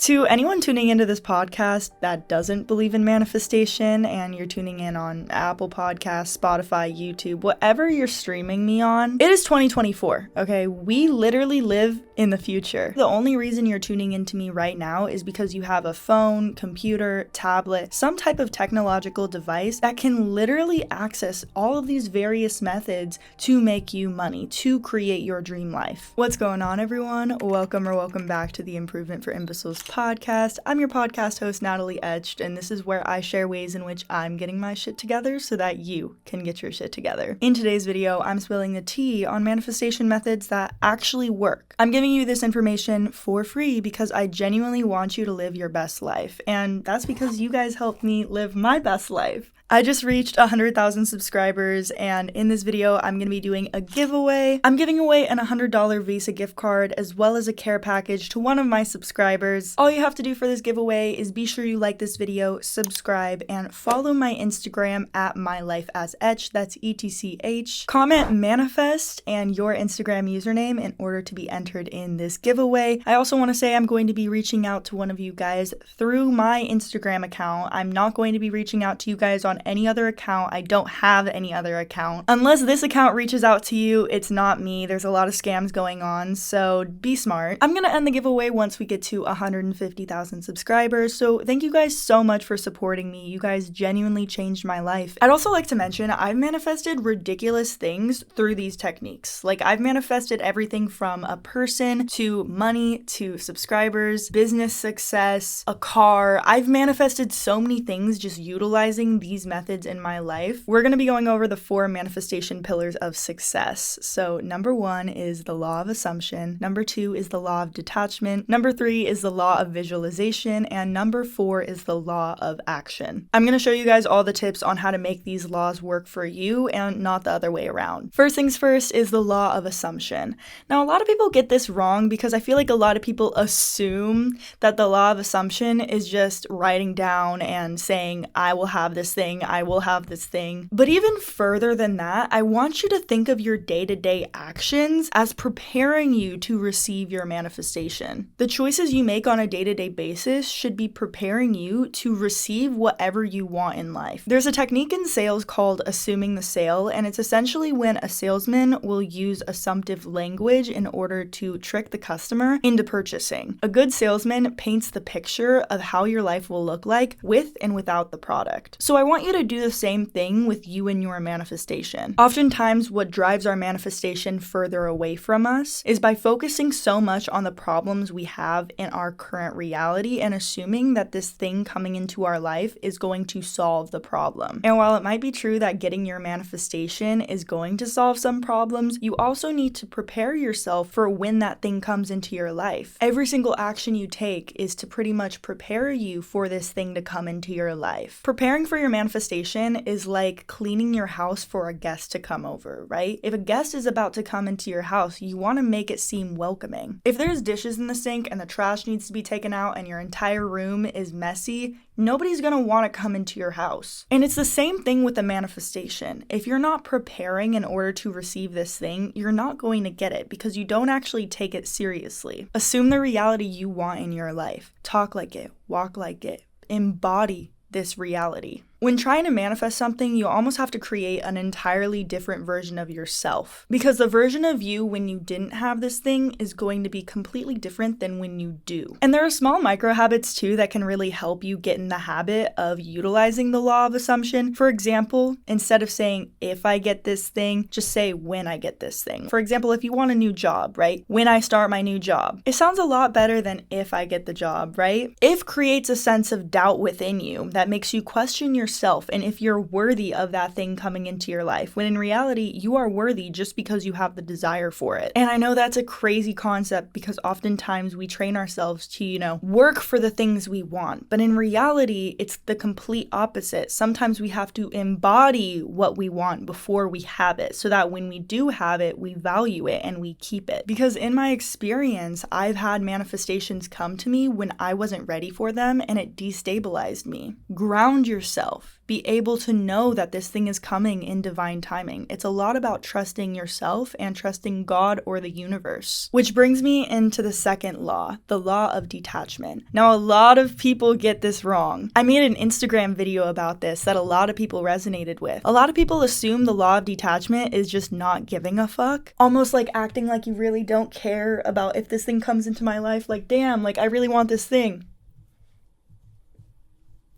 To anyone tuning into this podcast that doesn't believe in manifestation and you're tuning in on Apple Podcasts, Spotify, YouTube, whatever you're streaming me on, it is 2024, okay? We literally live in the future. The only reason you're tuning into me right now is because you have a phone, computer, tablet, some type of technological device that can literally access all of these various methods to make you money, to create your dream life. What's going on, everyone? Welcome back to the Improvement for Imbeciles podcast. I'm your podcast host, Natalie, etched, and this is where I share ways in which I'm getting my shit together so that you can get your shit together. In today's video, I'm spilling the tea on manifestation methods that actually work. I'm giving you this information for free because I genuinely want you to live your best life, and that's because you guys helped me live my best life. I just reached 100,000 subscribers, and in this video, I'm going to be doing a giveaway. I'm giving away an $100 Visa gift card as well as a care package to one of my subscribers. All you have to do for this giveaway is be sure you like this video, subscribe, and follow my Instagram at mylifeasetched, that's ETCH. Comment manifest and your Instagram username in order to be entered in this giveaway. I also want to say I'm going to be reaching out to one of you guys through my Instagram account. I'm not going to be reaching out to you guys on any other account. I don't have any other account. Unless this account reaches out to you, it's not me. There's a lot of scams going on, so be smart. I'm gonna end the giveaway once we get to 150,000 subscribers, so thank you guys so much for supporting me. You guys genuinely changed my life. I'd also like to mention I've manifested ridiculous things through these techniques. Like, I've manifested everything from a person to money to subscribers, business success, a car. I've manifested so many things just utilizing these methods in my life. We're going to be going over the 4 manifestation pillars of success. So number 1 is the law of assumption. Number 2 is the law of detachment. Number 3 is the law of visualization. And number 4 is the law of action. I'm going to show you guys all the tips on how to make these laws work for you and not the other way around. First things first is the law of assumption. Now, a lot of people get this wrong because I feel like a lot of people assume that the law of assumption is just writing down and saying, I will have this thing, I will have this thing. But even further than that, I want you to think of your day-to-day actions as preparing you to receive your manifestation. The choices you make on a day-to-day basis should be preparing you to receive whatever you want in life. There's a technique in sales called assuming the sale, and it's essentially when a salesman will use assumptive language in order to trick the customer into purchasing. A good salesman paints the picture of how your life will look like with and without the product. So I want you to do the same thing with you and your manifestation. Oftentimes, what drives our manifestation further away from us is by focusing so much on the problems we have in our current reality and assuming that this thing coming into our life is going to solve the problem. And while it might be true that getting your manifestation is going to solve some problems, you also need to prepare yourself for when that thing comes into your life. Every single action you take is to pretty much prepare you for this thing to come into your life. Preparing for your manifestation is like cleaning your house for a guest to come over, right? If a guest is about to come into your house, you want to make it seem welcoming. If there's dishes in the sink and the trash needs to be taken out and your entire room is messy, nobody's going to want to come into your house. And it's the same thing with the manifestation. If you're not preparing in order to receive this thing, you're not going to get it because you don't actually take it seriously. Assume the reality you want in your life. Talk like it, walk like it, embody this reality. When trying to manifest something, you almost have to create an entirely different version of yourself. Because the version of you when you didn't have this thing is going to be completely different than when you do. And there are small micro habits too that can really help you get in the habit of utilizing the law of assumption. For example, instead of saying, if I get this thing, just say when I get this thing. For example, if you want a new job, right? When I start my new job. It sounds a lot better than if I get the job, right? If creates a sense of doubt within you that makes you question yourself and if you're worthy of that thing coming into your life, when in reality, you are worthy just because you have the desire for it. And I know that's a crazy concept because oftentimes we train ourselves to, work for the things we want. But in reality, it's the complete opposite. Sometimes we have to embody what we want before we have it so that when we do have it, we value it and we keep it. Because in my experience, I've had manifestations come to me when I wasn't ready for them and it destabilized me. Ground yourself. yourself. Be able to know that this thing is coming in divine timing. It's a lot about trusting yourself and trusting God or the universe. Which brings me into the second law, the law of detachment. Now, a lot of people get this wrong. I made an Instagram video about this that a lot of people resonated with. A lot of people assume the law of detachment is just not giving a fuck. Almost like acting like you really don't care about if this thing comes into my life. Like, damn, like I really want this thing.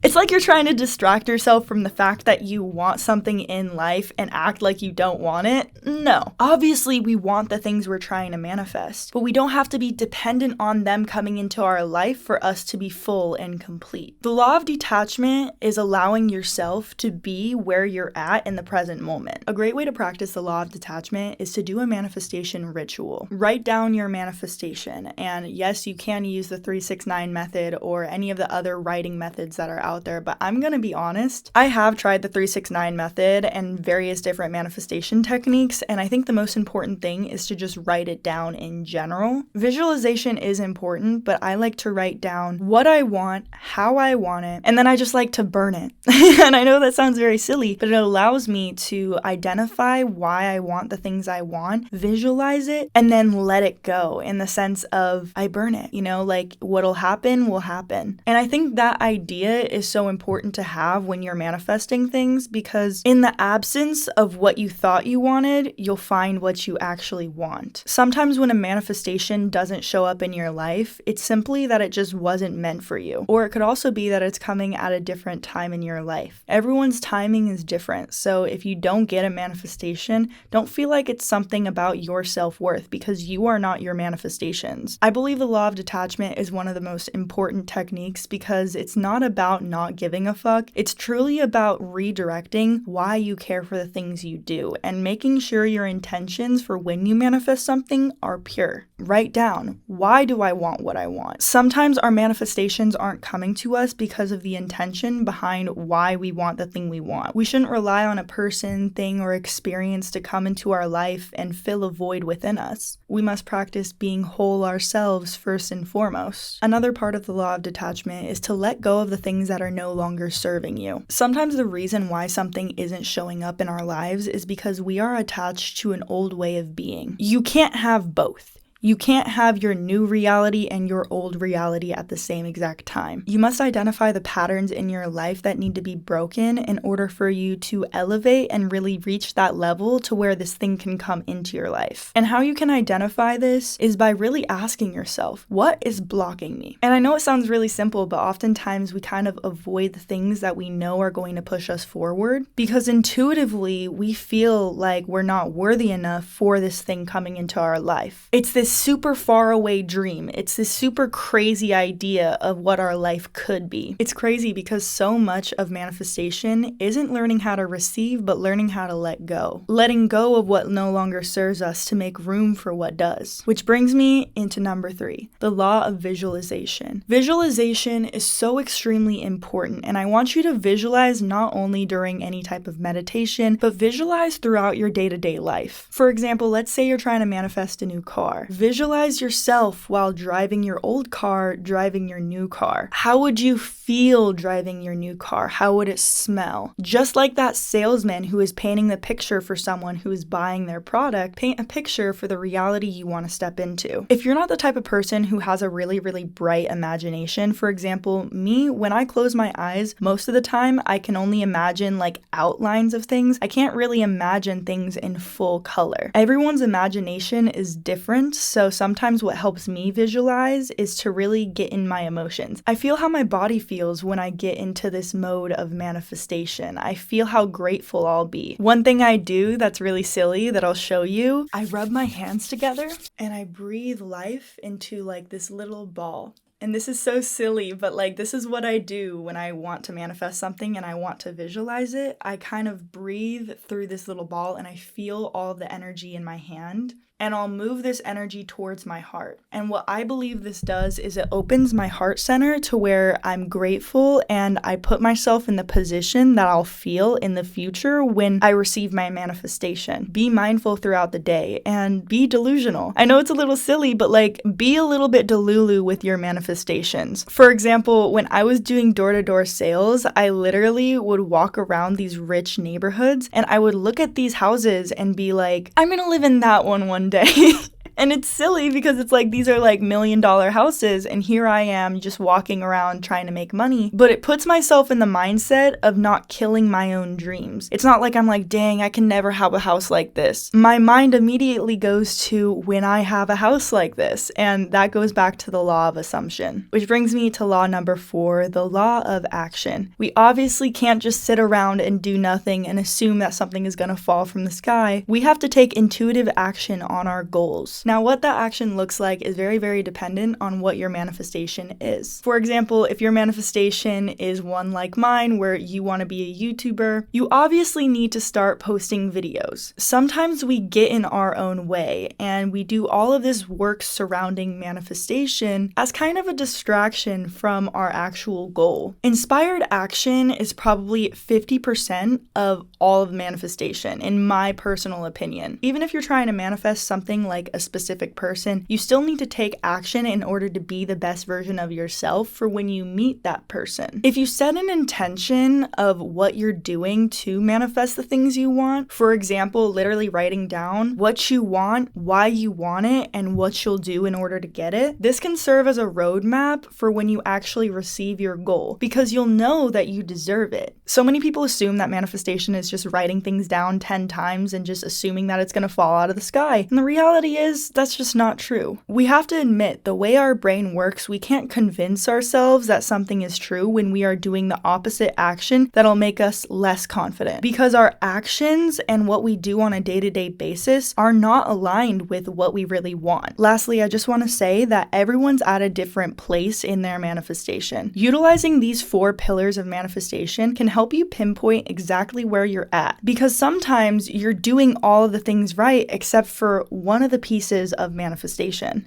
It's like you're trying to distract yourself from the fact that you want something in life and act like you don't want it. No. Obviously, we want the things we're trying to manifest, but we don't have to be dependent on them coming into our life for us to be full and complete. The law of detachment is allowing yourself to be where you're at in the present moment. A great way to practice the law of detachment is to do a manifestation ritual. Write down your manifestation, and yes, you can use the 3-6-9 method or any of the other writing methods that are out there, but I'm gonna be honest, I have tried the 3-6-9 method and various different manifestation techniques, and I think the most important thing is to just write it down in general. Visualization is important, but I like to write down what I want, how I want it, and then I just like to burn it. And I know that sounds very silly, but it allows me to identify why I want the things I want, visualize it, and then let it go in the sense of I burn it, like what'll happen will happen. And I think that idea is so important to have when you're manifesting things, because in the absence of what you thought you wanted, you'll find what you actually want. Sometimes when a manifestation doesn't show up in your life, it's simply that it just wasn't meant for you. Or it could also be that it's coming at a different time in your life. Everyone's timing is different, so if you don't get a manifestation, don't feel like it's something about your self-worth, because you are not your manifestations. I believe the law of detachment is one of the most important techniques because it's not about not giving a fuck. It's truly about redirecting why you care for the things you do and making sure your intentions for when you manifest something are pure. Write down, why do I want what I want? Sometimes our manifestations aren't coming to us because of the intention behind why we want the thing we want. We shouldn't rely on a person, thing, or experience to come into our life and fill a void within us. We must practice being whole ourselves first and foremost. Another part of the law of detachment is to let go of the things that are no longer serving you. Sometimes the reason why something isn't showing up in our lives is because we are attached to an old way of being. You can't have both. You can't have your new reality and your old reality at the same exact time. You must identify the patterns in your life that need to be broken in order for you to elevate and really reach that level to where this thing can come into your life. And how you can identify this is by really asking yourself, what is blocking me? And I know it sounds really simple, but oftentimes we kind of avoid the things that we know are going to push us forward because intuitively we feel like we're not worthy enough for this thing coming into our life. It's this super far away dream. It's this super crazy idea of what our life could be. It's crazy because so much of manifestation isn't learning how to receive, but learning how to let go. Letting go of what no longer serves us to make room for what does. Which brings me into number 3, the law of visualization. Visualization is so extremely important, and I want you to visualize not only during any type of meditation, but visualize throughout your day-to-day life. For example, let's say you're trying to manifest a new car. Visualize yourself while driving your old car, driving your new car. How would you feel driving your new car? How would it smell? Just like that salesman who is painting the picture for someone who is buying their product, paint a picture for the reality you want to step into. If you're not the type of person who has a really, really bright imagination, for example, me, when I close my eyes, most of the time I can only imagine like outlines of things. I can't really imagine things in full color. Everyone's imagination is different, so sometimes what helps me visualize is to really get in my emotions. I feel how my body feels when I get into this mode of manifestation. I feel how grateful I'll be. One thing I do that's really silly that I'll show you, I rub my hands together and I breathe life into like this little ball. And this is so silly, but like this is what I do when I want to manifest something and I want to visualize it. I kind of breathe through this little ball and I feel all the energy in my hand. and I'll move this energy towards my heart. And what I believe this does is it opens my heart center to where I'm grateful, and I put myself in the position that I'll feel in the future when I receive my manifestation. Be mindful throughout the day and be delusional. I know it's a little silly, but like, be a little bit delulu with your manifestations. For example, when I was doing door-to-door sales, I literally would walk around these rich neighborhoods and I would look at these houses and be like, I'm gonna live in that one day. And it's silly because it's like, these are like $1 million houses, and here I am just walking around trying to make money. But it puts myself in the mindset of not killing my own dreams. It's not like I'm like, dang, I can never have a house like this. My mind immediately goes to when I have a house like this. And that goes back to the law of assumption. Which brings me to law number 4, the law of action. We obviously can't just sit around and do nothing and assume that something is gonna fall from the sky. We have to take intuitive action on our goals. Now, what that action looks like is very, very dependent on what your manifestation is. For example, if your manifestation is one like mine, where you want to be a YouTuber, you obviously need to start posting videos. Sometimes we get in our own way, and we do all of this work surrounding manifestation as kind of a distraction from our actual goal. Inspired action is probably 50% of all of manifestation, in my personal opinion. Even if you're trying to manifest something like a specific person, you still need to take action in order to be the best version of yourself for when you meet that person. If you set an intention of what you're doing to manifest the things you want, for example, literally writing down what you want, why you want it, and what you'll do in order to get it, this can serve as a roadmap for when you actually receive your goal, because you'll know that you deserve it. So many people assume that manifestation is just writing things down 10 times and just assuming that it's gonna fall out of the sky. And the reality is, that's just not true. We have to admit, the way our brain works, we can't convince ourselves that something is true when we are doing the opposite action that'll make us less confident. Because our actions and what we do on a day-to-day basis are not aligned with what we really want. Lastly, I just want to say that everyone's at a different place in their manifestation. Utilizing these 4 pillars of manifestation can help you pinpoint exactly where you're at. Because sometimes you're doing all of the things right except for one of the pieces of manifestation.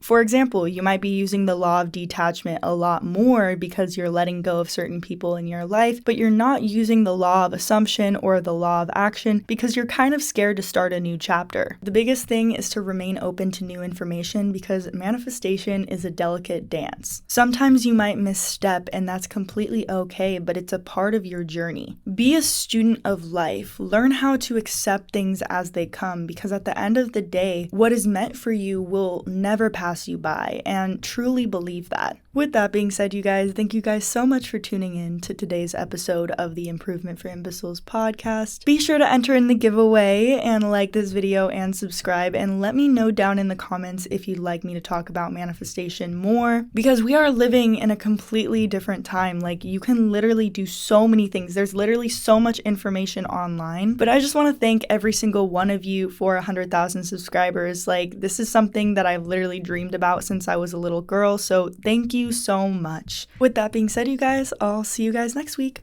For example, you might be using the law of detachment a lot more because you're letting go of certain people in your life, but you're not using the law of assumption or the law of action because you're kind of scared to start a new chapter. The biggest thing is to remain open to new information, because manifestation is a delicate dance. Sometimes you might misstep, and that's completely okay, but it's a part of your journey. Be a student of life. Learn how to accept things as they come, because at the end of the day, what is meant for you will never pass you by, and truly believe that. With that being said, you guys, thank you guys so much for tuning in to today's episode of the Improvement for Imbeciles podcast. Be sure to enter in the giveaway and like this video and subscribe, and let me know down in the comments if you'd like me to talk about manifestation more, because we are living in a completely different time. Like, you can literally do so many things. There's literally so much information online, but I just want to thank every single one of you for 100,000 subscribers. Like, this is something that I've literally dreamed about since I was a little girl, so thank you so much. With that being said, you guys, I'll see you guys next week.